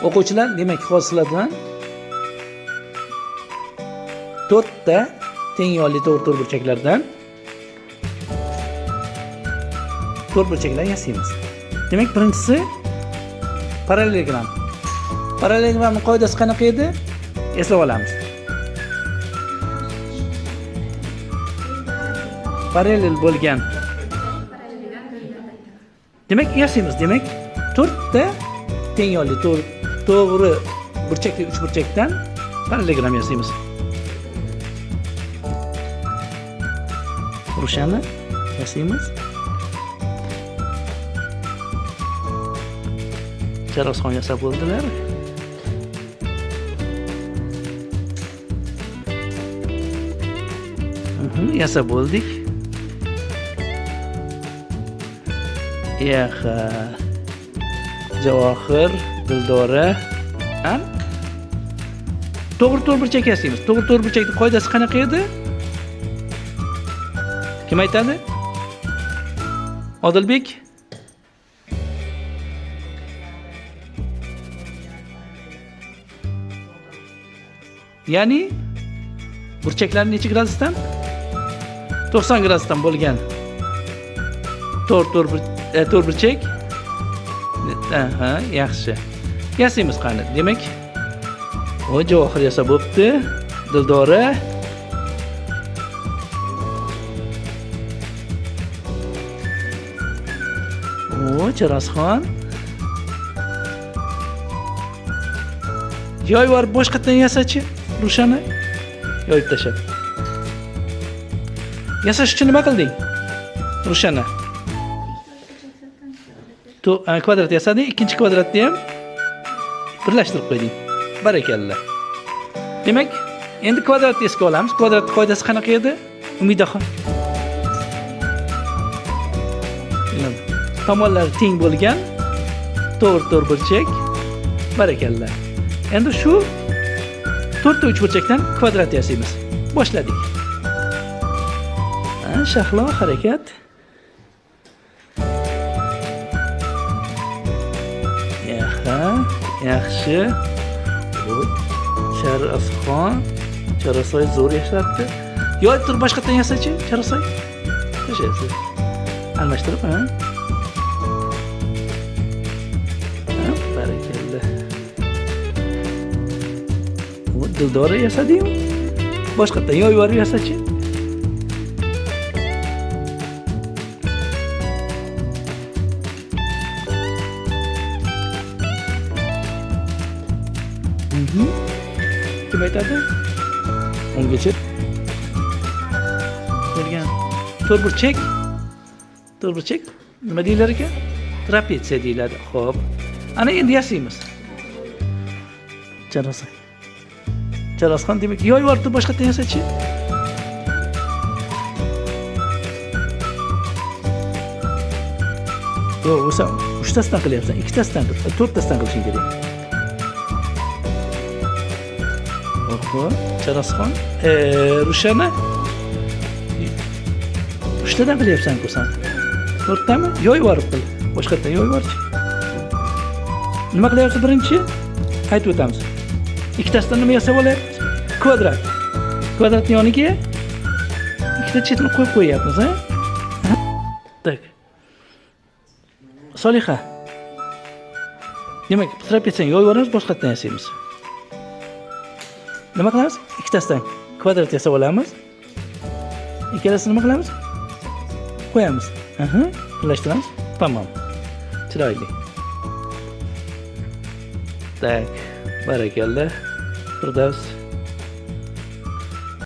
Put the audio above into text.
O'quvchilar, demak, hozirlardan 4 ta teng yonli to'g'ri burchaklardan to'rtburchaklar yasaymiz. Demak, birinchisi parallelogram. Parallelogramning qoidasi qanaqa edi? Eslab olamiz. Parallel bo'lgan. Demak, yasaymiz. Demak, 4 ta teng yonli to'g'ri burchakli uchburchakdan parallelogram yasaymiz. Rushani yasaymiz. Charosxon yasab bo'ldilar. Yasab bo'ldik. Yaxa, Javohir, Dildora ham to'g'ri burchak yasaymiz. To'g'ri burchakning qoidasi qanaqa edi? Kim aytadi? Odilbek. Ya'ni burchaklar necha gradusdan? 90 gradusdan bo'lgan to'rt burchak. Yaxshi. Yasaymiz qani. Demak, o Javohir yasab bo'pti. Dildora. O Charosxon. Yoy var boshqatdan yasachi. Rushani yoyib tashlab. Yasash uchun nima qilding? Rushani. Kvadrat yasading, ikkinchi kvadratni ham birlashtirib qo'yding. Barakalla. Demak, endi kvadratni esga olamiz. Kvadratning qoidasi qanaqa edi? Umidaxon. Tomonlari teng bo'lgan to'g'ri burchak. Barakalla. Endi shu 4 ta uchburchakdan kvadrat yasaymiz. Boshladik. Shahlo harakat. Yaxshi. Charosxon. Charosoy zo'r yashabdi. Yo'q, tur boshqatdan yasachi, Charosoy. Tashlaysiz. Almashtirib, ha? Barakalla. Bu Dildora yasading. Boshqatdan yo'q yuborib yasachi. Kim aytadi? Ungacha bo'lgan to'rtburchak nima deylar ekan? Trapetsiya deyiladi. Xo'p. Ana endi yasaymiz. Charosxon demak, yo'q yuboribdi, boshqatdan yasachi. Yo'q, o'sa 3 tasidan qilyapsan, 2 tasidan qil, 4 tasidan qilishing kerak. Charosxon, Rushani 3 tadan qilyapsan-ku sen. 4 tami? Yo'q yuborib qil. Boshqatdan yo'q yuborchi. Nima qilyapsiz birinchi? Aytib o'tamiz. Ikkitasidan nima yasab olyapmiz? Kvadrat. Kvadratning yoniga ikkita chetini qo'yib qo'yapmiz, ha? Tak. Solixa. Demak, trapetsiyani yo'q yuboramiz, boshqatdan yasaymiz. Nima qilamiz? Ikkitasidan kvadrat yasab olamiz. Ikkalasini nima qilamiz? Qo'yamiz. Birlashtiramiz. Tamom. Chiroyli. Tak, barakalla. Firdavs.